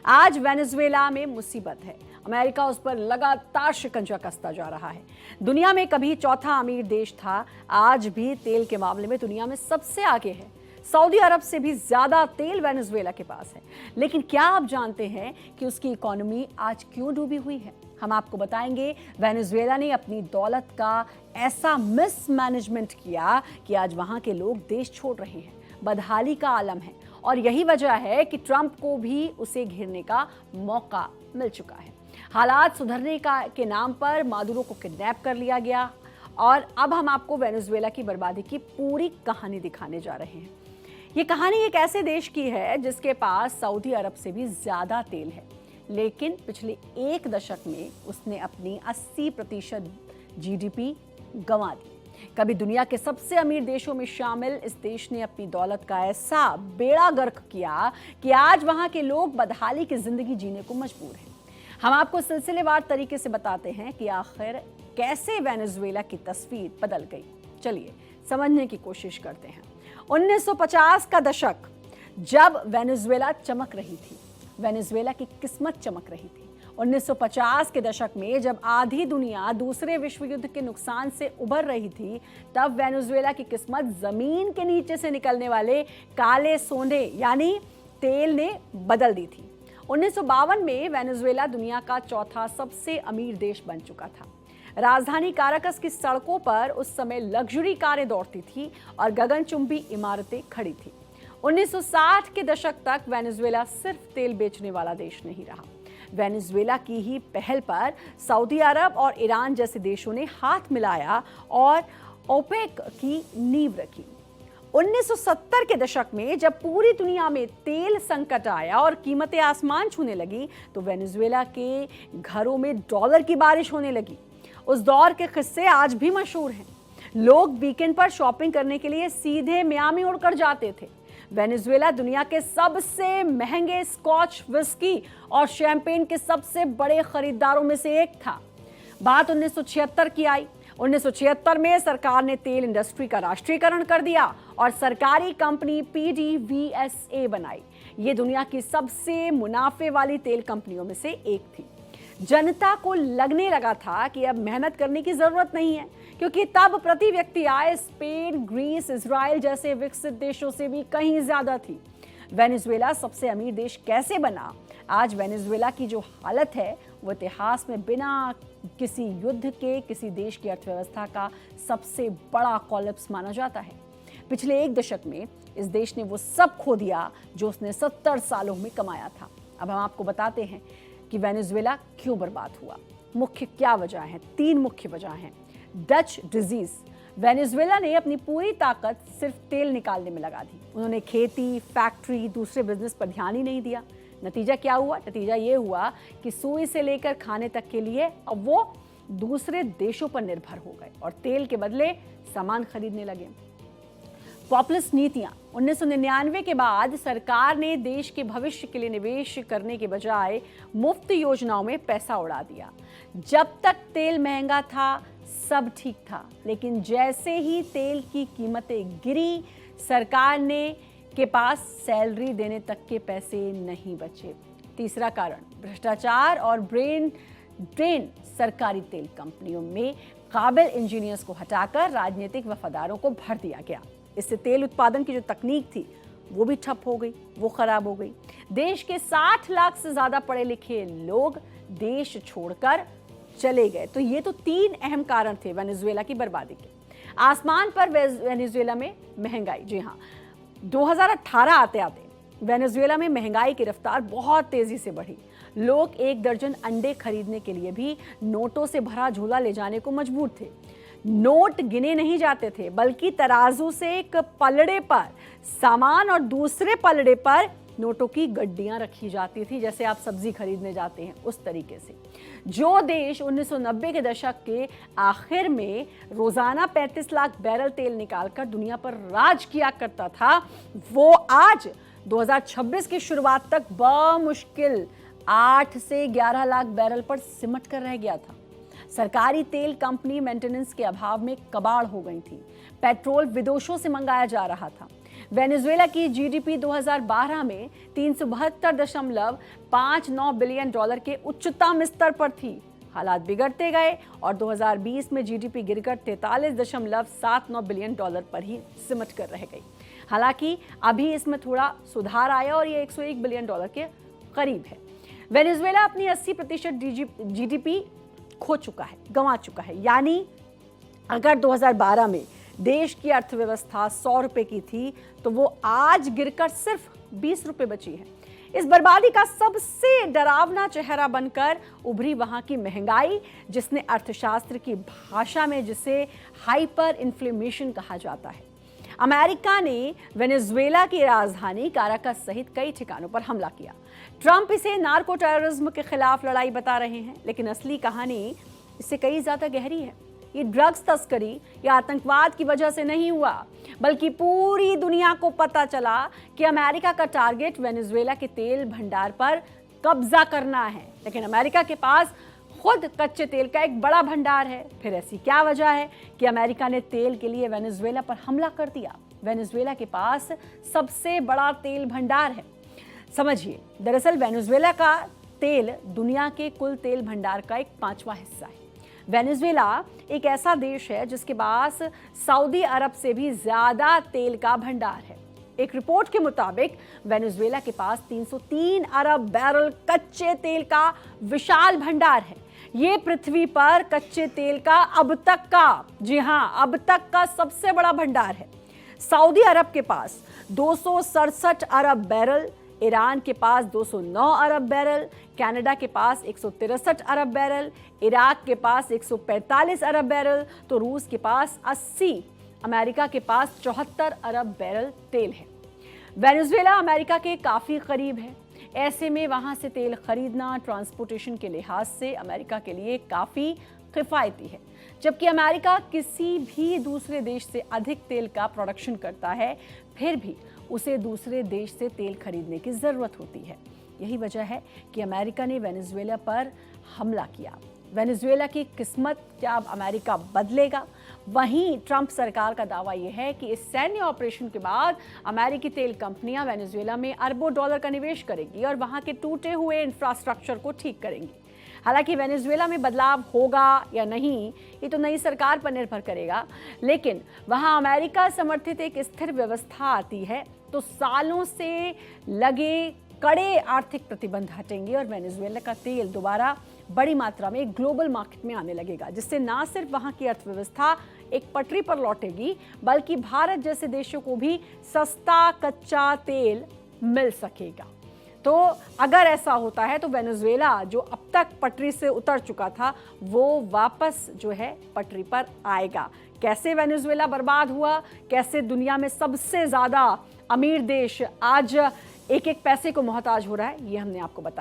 आज वेनेजुएला में मुसीबत है। अमेरिका उस पर लगातार शिकंजा कसता जा रहा है। दुनिया में कभी चौथा अमीर देश था, आज भी तेल के मामले में दुनिया में सबसे आगे है। सऊदी अरब से भी ज्यादा तेल वेनेजुएला के पास है। लेकिन क्या आप जानते हैं कि उसकी इकोनॉमी आज क्यों डूबी हुई है? हम आपको बताएंगे। वेनेजुएला ने अपनी दौलत का ऐसा मिसमैनेजमेंट किया कि आज वहां के लोग देश छोड़ रहे हैं। बदहाली का आलम है और यही वजह है कि ट्रंप को भी उसे घेरने का मौका मिल चुका है। हालात सुधरने के नाम पर मादुरो को किडनैप कर लिया गया और अब हम आपको वेनेजुएला की बर्बादी की पूरी कहानी दिखाने जा रहे हैं। ये कहानी एक ऐसे देश की है जिसके पास सऊदी अरब से भी ज्यादा तेल है, लेकिन पिछले एक दशक में उसने अपनी 80% जीडीपी गंवा दी। कभी दुनिया के सबसे अमीर देशों में शामिल इस देश ने अपनी दौलत का ऐसा बेड़ा गर्क किया कि आज वहां के लोग बदहाली की जिंदगी जीने को मजबूर हैं। हम आपको सिलसिलेवार तरीके से बताते हैं कि आखिर कैसे वेनेजुएला की तस्वीर बदल गई। चलिए समझने की कोशिश करते हैं। 1950 का दशक, जब वेनेजुएला चमक रही थी, वेनेजुएला की किस्मत चमक रही थी। 1950 के दशक में जब आधी दुनिया दूसरे विश्व युद्ध के नुकसान से उबर रही थी, तब वेनेजुएला की किस्मत जमीन के नीचे से निकलने वाले काले सोने यानी तेल ने बदल दी थी। 1952 में वेनेजुएला दुनिया का चौथा सबसे अमीर देश बन चुका था। राजधानी काराकस की सड़कों पर उस समय लग्जरी कारें दौड़ती थी और गगनचुंबी इमारतें खड़ी थी। 1960 के दशक तक वेनेजुएला सिर्फ तेल बेचने वाला देश नहीं रहा। वेनेजुएला की ही पहल पर सऊदी अरब और ईरान जैसे देशों ने हाथ मिलाया और ओपेक की नींव रखी। 1970 के दशक में जब पूरी दुनिया में तेल संकट आया और कीमतें आसमान छूने लगी, तो वेनेजुएला के घरों में डॉलर की बारिश होने लगी। उस दौर के किस्से आज भी मशहूर हैं। लोग वीकेंड पर शॉपिंग करने के लिए सीधे मियामी उड़कर जाते थे। वेनेजुएला दुनिया के सबसे महंगे स्कॉच, विस्की और शैंपेन के सबसे बड़े खरीदारों में से एक था। बात 1976 की आई। 1976 में सरकार ने तेल इंडस्ट्री का राष्ट्रीयकरण कर दिया और सरकारी कंपनी PDVSA बनाई। ये दुनिया की सबसे मुनाफे वाली तेल कंपनियों में से एक थी। जनता को लगने लगा था कि अब मेहनत करने की जरूरत नहीं है, क्योंकि तब प्रति व्यक्ति आय स्पेन, ग्रीस, इजराइल जैसे विकसित देशों से भी कहीं ज्यादा थी। वेनेजुएला सबसे अमीर देश कैसे बना? आज वेनेजुएला की जो हालत है वो इतिहास में बिना किसी युद्ध के किसी देश की अर्थव्यवस्था का सबसे बड़ा कोलैप्स माना जाता है। पिछले एक दशक में इस देश ने वो सब खो दिया जो उसने 70 सालों में कमाया था। अब हम आपको बताते हैं कि वेनेजुएला क्यों बर्बाद हुआ। मुख्य क्या वजह है? 3 मुख्य वजह हैं। Dutch disease. वेनेजुएला ने अपनी पूरी ताकत सिर्फ तेल निकालने में लगा दी। उन्होंने खेती, फैक्ट्री, दूसरे बिजनेस पर ध्यान ही नहीं दिया। नतीजा क्या हुआ? नतीजा ये हुआ कि सुई से लेकर खाने तक के लिए अब वो दूसरे देशों पर निर्भर हो गए और तेल के बदले सामान खरीदने लगे। पॉपुलिस्ट नीतियां। 1999 के बाद सरकार ने देश के भविष्य के लिए निवेश करने के बजाय मुफ्त योजनाओं में पैसा उड़ा दिया। जब तक तेल महंगा था सब ठीक था, लेकिन जैसे ही तेल की कीमतें गिरी, सरकार के पास सैलरी देने तक के पैसे नहीं बचे। तीसरा कारण भ्रष्टाचार और ब्रेन ड्रेन। सरकारी तेल कंपनियों में काबिल इंजीनियर्स को हटाकर राजनीतिक वफादारों को भर दिया गया। इससे तेल उत्पादन की जो तकनीक थी वो भी ठप हो गई, वो खराब हो गई। देश के 60 लाख से ज्यादा पढ़े लिखे लोग देश छोड़कर चले गए। तो ये तो 3 अहम कारण थे वेनेजुएला की बर्बादी के। आसमान पर वेनेजुएला में महंगाई। जी हाँ, 2018 आते आते वेनेजुएला में महंगाई की रफ्तार बहुत तेजी से बढ़ी। लोग 1 दर्जन अंडे खरीदने के लिए भी नोटों से भरा झोला ले जाने को मजबूर थे। नोट गिने नहीं जाते थे, बल्कि तराजू से एक पलड़े पर सामान और दूसरे पलड़े पर नोटों की गड्डियां रखी जाती थी, जैसे आप सब्जी खरीदने जाते हैं उस तरीके से। जो देश 1990 के दशक के आखिर में रोजाना 35 लाख बैरल तेल निकालकर दुनिया पर राज किया करता था, वो आज 2026 की शुरुआत तक बमुश्किल 8 से 11 लाख बैरल पर सिमट कर रह गया था। सरकारी तेल कंपनी मेंटेनेंस के अभाव में कबाड़ हो गई थी। पेट्रोल विदेशों से मंगाया जा रहा था। वेनेजुएला की जीडीपी 2012 में 372.59 बिलियन डॉलर के उच्चतम स्तर पर थी। हालात बिगड़ते गए और 2020 में जीडीपी गिरकर 43.79 बिलियन डॉलर पर ही सिमट कर रह गई। हालांकि अभी इसमें थोड़ा सुधार आया और ये 101 बिलियन डॉलर के करीब है। वेनेजुएला अपनी 80% जीडीपी खो चुका है, गंवा चुका है। यानी अगर 2012 में देश की अर्थव्यवस्था 100 रुपए की थी तो वो आज गिरकर सिर्फ 20 रुपए बची है। इस बर्बादी का सबसे डरावना चेहरा बनकर उभरी वहां की महंगाई, जिसने अर्थशास्त्र की भाषा में जिसे हाइपर इन्फ्लेमेशन कहा जाता है। अमेरिका ने वेनेजुएला की राजधानी काराकस सहित कई ठिकानों पर हमला किया। ट्रंप इसे नार्को टेररिज्म के खिलाफ लड़ाई बता रहे हैं, लेकिन असली कहानी इससे कई ज्यादा गहरी है। ये ड्रग्स तस्करी या आतंकवाद की वजह से नहीं हुआ, बल्कि पूरी दुनिया को पता चला कि अमेरिका का टारगेट वेनेजुएला के तेल भंडार पर कब्जा करना है। लेकिन अमेरिका के पास खुद कच्चे तेल का एक बड़ा भंडार है। फिर ऐसी क्या वजह है कि अमेरिका ने तेल के लिए वेनेजुएला पर हमला कर दिया? वेनेजुएला के पास सबसे बड़ा तेल भंडार है। समझिए, दरअसल वेनेजुएला का तेल दुनिया के कुल तेल भंडार का एक 5वां हिस्सा है। वेनेजुएला एक ऐसा देश है जिसके पास सऊदी अरब से भी ज्यादा तेल का भंडार है। एक रिपोर्ट के मुताबिक वेनेजुएला के पास 303 अरब बैरल कच्चे तेल का विशाल भंडार है। ये पृथ्वी पर कच्चे तेल का अब तक का, जी हाँ, अब तक का सबसे बड़ा भंडार है। सऊदी अरब के पास 267 अरब बैरल, ईरान के पास 209 अरब बैरल, कनाडा के पास 163 अरब बैरल, इराक के पास 145 अरब बैरल, तो रूस के पास 80, अमेरिका के पास 74 अरब बैरल तेल है। वेनेजुएला अमेरिका के काफ़ी करीब है। ऐसे में वहाँ से तेल खरीदना ट्रांसपोर्टेशन के लिहाज से अमेरिका के लिए काफ़ी किफ़ायती है। जबकि अमेरिका किसी भी दूसरे देश से अधिक तेल का प्रोडक्शन करता है, फिर भी उसे दूसरे देश से तेल खरीदने की ज़रूरत होती है। यही वजह है कि अमेरिका ने वेनेजुएला पर हमला किया। वेनेजुएला की किस्मत क्या अब अमेरिका बदलेगा? वहीं ट्रंप सरकार का दावा यह है कि इस सैन्य ऑपरेशन के बाद अमेरिकी तेल कंपनियां वेनेजुएला में अरबों डॉलर का निवेश करेंगी और वहां के टूटे हुए इंफ्रास्ट्रक्चर को ठीक करेंगी। हालांकि वेनेजुएला में बदलाव होगा या नहीं, ये तो नई सरकार पर निर्भर करेगा। लेकिन वहां अमेरिका समर्थित एक स्थिर व्यवस्था आती है तो सालों से लगे कड़े आर्थिक प्रतिबंध हटेंगे और वेनेजुएला का तेल दोबारा बड़ी मात्रा में ग्लोबल मार्केट में आने लगेगा, जिससे ना सिर्फ वहां की अर्थव्यवस्था एक पटरी पर लौटेगी, बल्कि भारत जैसे देशों को भी सस्ता कच्चा तेल मिल सकेगा। तो अगर ऐसा होता है तो वेनेजुएला जो अब तक पटरी से उतर चुका था वो वापस जो है पटरी पर आएगा। कैसे वेनेजुएला बर्बाद हुआ, कैसे दुनिया में सबसे ज़्यादा अमीर देश आज एक एक पैसे को मोहताज हो रहा है, ये हमने आपको बताया।